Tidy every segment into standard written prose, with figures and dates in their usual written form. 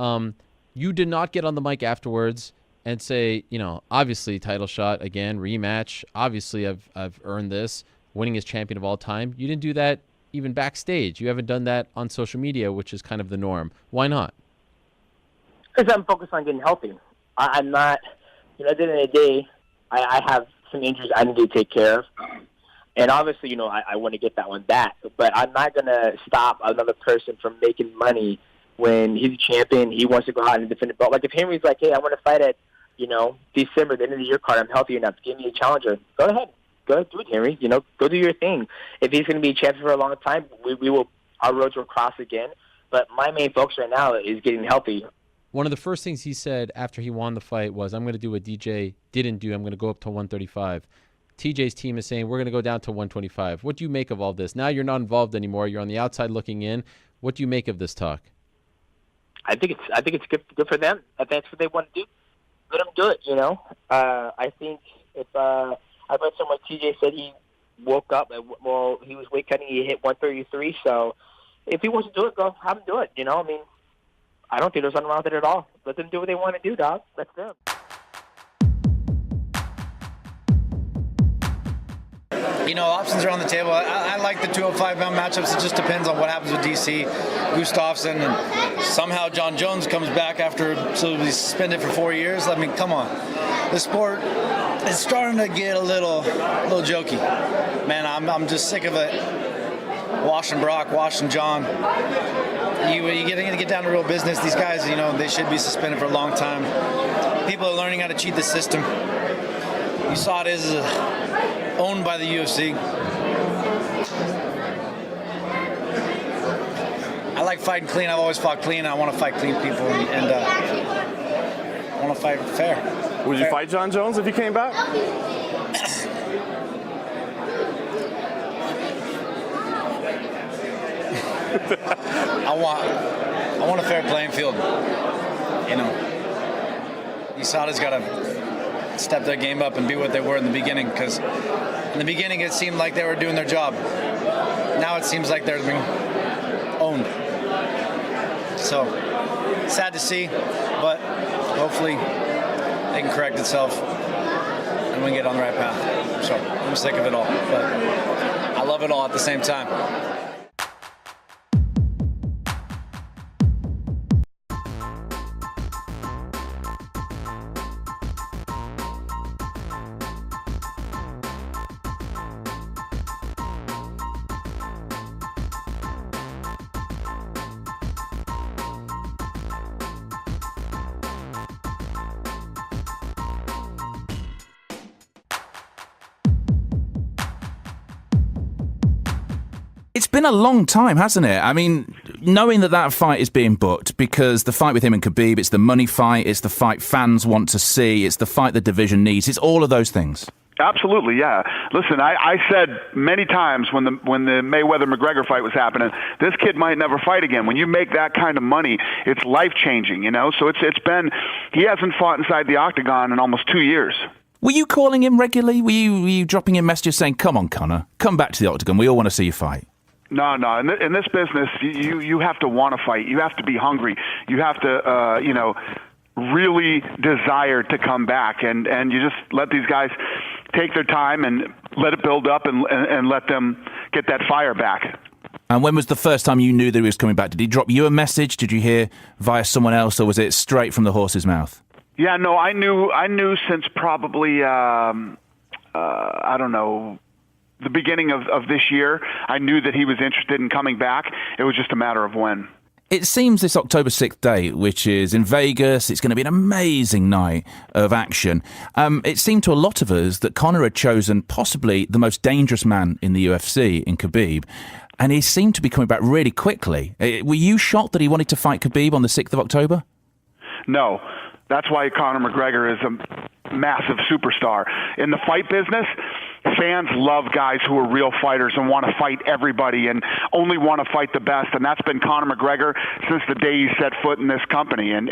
You did not get on the mic afterwards and say, obviously title shot again, rematch. Obviously, I've earned this, winning as champion of all time. You didn't do that even backstage. You haven't done that on social media, which is kind of the norm. Why not? Because I'm focused on getting healthy. I'm not, at the end of the day, I have some injuries I need to take care of. And obviously, I want to get that one back. But I'm not going to stop another person from making money when he's a champion. He wants to go out and defend the belt. Like if Henry's like, hey, I want to fight at, December, the end of the year card, I'm healthy enough. Give me a challenger. Go ahead. Go do it, Henry. Go do your thing. If he's going to be a champion for a long time, we will. Our roads will cross again. But my main focus right now is getting healthy. One of the first things he said after he won the fight was, I'm going to do what DJ didn't do. I'm going to go up to 135. TJ's team is saying, we're going to go down to 125. What do you make of all this? Now you're not involved anymore. You're on the outside looking in. What do you make of this talk? I think it's good for them. If that's what they want to do, let them do it, I think if I read somewhere TJ said he woke up, he was weight cutting, he hit 133. So if he wants to do it, go have him do it, I don't think there's nothing wrong with it at all. Let them do what they want to do, dog. That's them. Options are on the table. I like the 205-pound matchups. It just depends on what happens with DC, Gustafsson, and somehow John Jones comes back after he's suspended for 4 years. I mean, come on. The sport is starting to get a little jokey. Man, I'm just sick of it. Washing Brock, washing John. You're going to get down to real business. These guys, they should be suspended for a long time. People are learning how to cheat the system. You saw it is owned by the UFC. I like fighting clean. I've always fought clean. I want to fight clean people, and I want to fight fair. Would you fight John Jones if he came back? I want a fair playing field. USADA's got to step their game up and be what they were in the beginning, because in the beginning it seemed like they were doing their job. Now it seems like they're being owned. So, sad to see, but hopefully they can correct itself and we can get on the right path. So, I'm sick of it all, but I love it all at the same time. It's been a long time, hasn't it? I mean, knowing that fight is being booked, because the fight with him and Khabib, it's the money fight, it's the fight fans want to see, it's the fight the division needs, it's all of those things. Absolutely, yeah. Listen, I said many times when the Mayweather-McGregor fight was happening, this kid might never fight again. When you make that kind of money, it's life-changing, So it's been, he hasn't fought inside the octagon in almost 2 years. Were you calling him regularly? Were you dropping him messages saying, come on, Conor, come back to the octagon, we all want to see you fight? No. In this business, you have to want to fight. You have to be hungry. You have to, really desire to come back. And you just let these guys take their time and let it build up and let them get that fire back. And when was the first time you knew that he was coming back? Did he drop you a message? Did you hear via someone else, or was it straight from the horse's mouth? Yeah, no, I knew since probably, I don't know, the beginning of this year. I knew that he was interested in coming back. It was just a matter of when. It seems this October 6th date, which is in Vegas, it's going to be an amazing night of action. It seemed to a lot of us that Conor had chosen possibly the most dangerous man in the UFC in Khabib, and he seemed to be coming back really quickly. Were you shocked that he wanted to fight Khabib on the 6th of October? No. That's why Conor McGregor is a massive superstar. In the fight business, fans love guys who are real fighters and want to fight everybody and only want to fight the best. And that's been Conor McGregor since the day he set foot in this company. And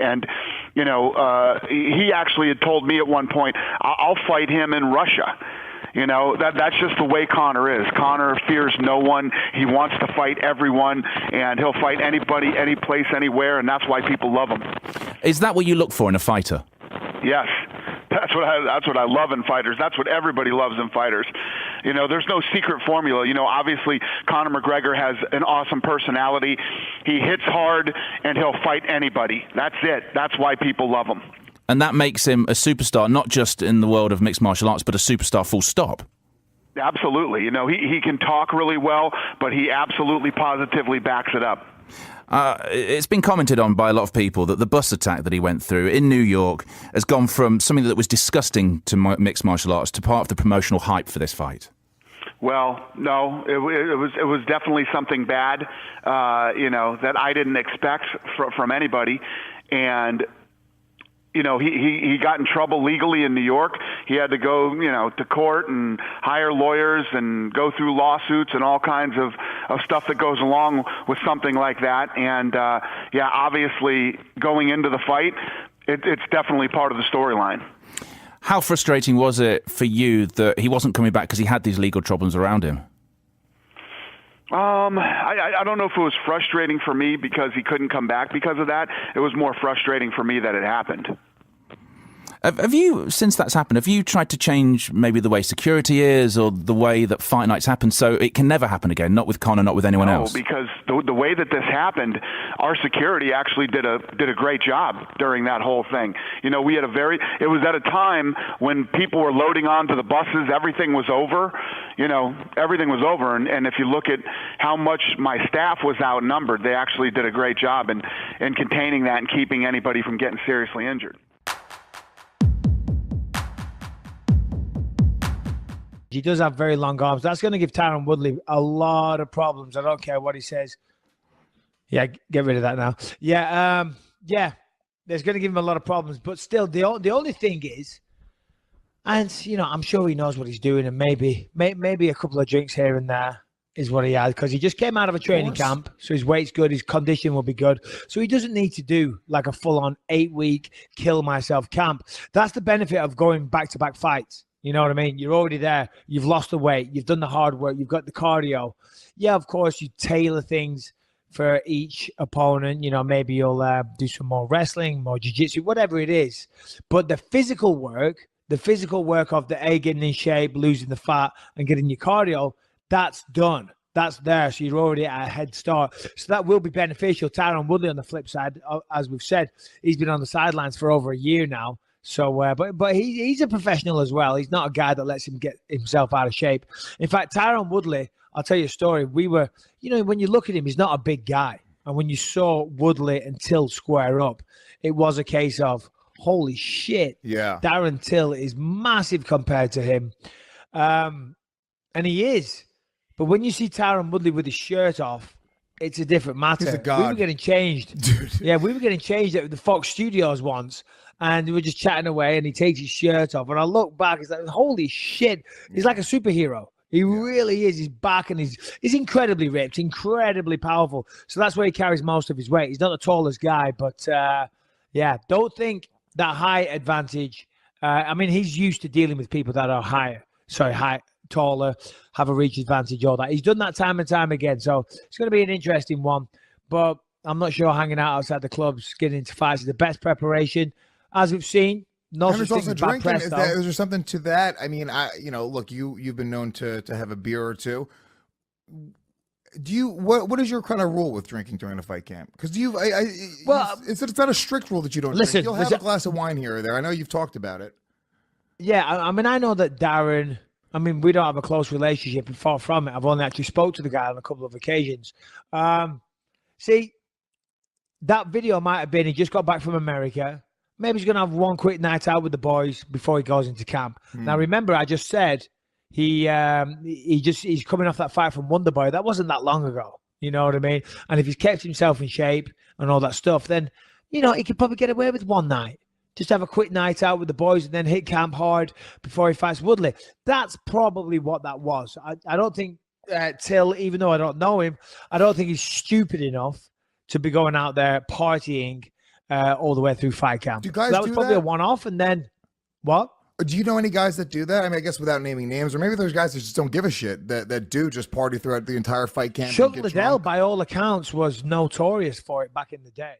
he actually had told me at one point, I'll fight him in Russia. You know, that's just the way Conor is. Conor fears no one. He wants to fight everyone, and he'll fight anybody, any place, anywhere, and that's why people love him. Is that what you look for in a fighter? Yes. That's what I love in fighters. That's what everybody loves in fighters. You know, there's no secret formula. You know, obviously Conor McGregor has an awesome personality. He hits hard, and he'll fight anybody. That's it. That's why people love him. And that makes him a superstar, not just in the world of mixed martial arts, but a superstar full stop. Absolutely. You know, he can talk really well, but he absolutely positively backs it up. It's been commented on by a lot of people that the bus attack that he went through in New York has gone from something that was disgusting to mixed martial arts to part of the promotional hype for this fight. Well, no, it was definitely something bad, you know, that I didn't expect from anybody. And you know, he got in trouble legally in New York. He had to go, you know, to court and hire lawyers and go through lawsuits and all kinds of stuff that goes along with something like that. And, yeah, obviously going into the fight, it's definitely part of the storyline. How frustrating was it for you that he wasn't coming back because he had these legal problems around him? I don't know if it was frustrating for me because he couldn't come back because of that. It was more frustrating for me that it happened. Have you, since that's happened, have you tried to change maybe the way security is or the way that fight nights happen so it can never happen again, not with Conor, not with anyone else? No, because the way that this happened, our security actually did a great job during that whole thing. You know, it was at a time when people were loading onto the buses, everything was over. You know, everything was over. And if you look at how much my staff was outnumbered, they actually did a great job in containing that and keeping anybody from getting seriously injured. He does have very long arms. That's going to give Tyron Woodley a lot of problems. I don't care what he says. Yeah, get rid of that now. Yeah, there's going to give him a lot of problems. But still, the only thing is, and, you know, I'm sure he knows what he's doing, and maybe a couple of drinks here and there is what he had, because he just came out of a training camp, so his weight's good, his condition will be good. So he doesn't need to do like a full-on 8-week kill myself camp. That's the benefit of going back-to-back fights. You know what I mean? You're already there. You've lost the weight. You've done the hard work. You've got the cardio. Yeah, of course, you tailor things for each opponent. You know, maybe you'll do some more wrestling, more jiu-jitsu, whatever it is. But the physical work of the getting in shape, losing the fat, and getting your cardio, that's done. That's there. So you're already at a head start. So that will be beneficial. Tyron Woodley, on the flip side, as we've said, he's been on the sidelines for over a year now. So, but he's a professional as well. He's not a guy that lets him get himself out of shape. In fact, Tyron Woodley, I'll tell you a story. We were, you know, when you look at him, he's not a big guy. And when you saw Woodley and Till square up, it was a case of, holy shit. Yeah. Darren Till is massive compared to him. And he is. But when you see Tyron Woodley with his shirt off, it's a different matter. He's a god. We were getting changed. Dude. Yeah, we were getting changed at the Fox Studios once. And we were just chatting away, and he takes his shirt off. And I look back, it's like, holy shit. He's like a superhero. He really is. He's back, and he's incredibly ripped, incredibly powerful. So that's where he carries most of his weight. He's not the tallest guy, but, yeah, don't think that height advantage. I mean, he's used to dealing with people that are taller, have a reach advantage, all that. He's done that time and time again. So it's going to be an interesting one. But I'm not sure hanging out outside the clubs, getting into fights is the best preparation. As we've seen, no such thing as bad press, is there something to that? I mean, look, you've been known to have a beer or two. Do you what is your kind of rule with drinking during a fight camp? Because it's not a strict rule that you don't drink. You'll have a glass of wine here or there. I know you've talked about it. Yeah, I mean, I know that Darren. I mean, we don't have a close relationship, and far from it. I've only actually spoke to the guy on a couple of occasions. See, that video might have been he just got back from America. Maybe he's going to have one quick night out with the boys before he goes into camp. Now, remember, I just said he's coming off that fight from Wonderboy. That wasn't that long ago. You know what I mean? And if he's kept himself in shape and all that stuff, then, you know, he could probably get away with one night. Just have a quick night out with the boys and then hit camp hard before he fights Woodley. That's probably what that was. I don't think Till, even though I don't know him, I don't think he's stupid enough to be going out there partying all the way through fight camp. Do guys that was do probably that? a one-off, and then what? Do you know any guys that do that? I mean, I guess without naming names, or maybe there's guys that just don't give a shit that do just party throughout the entire fight camp. Chuck and get Liddell, drunk. by all accounts, was notorious for it back in the day.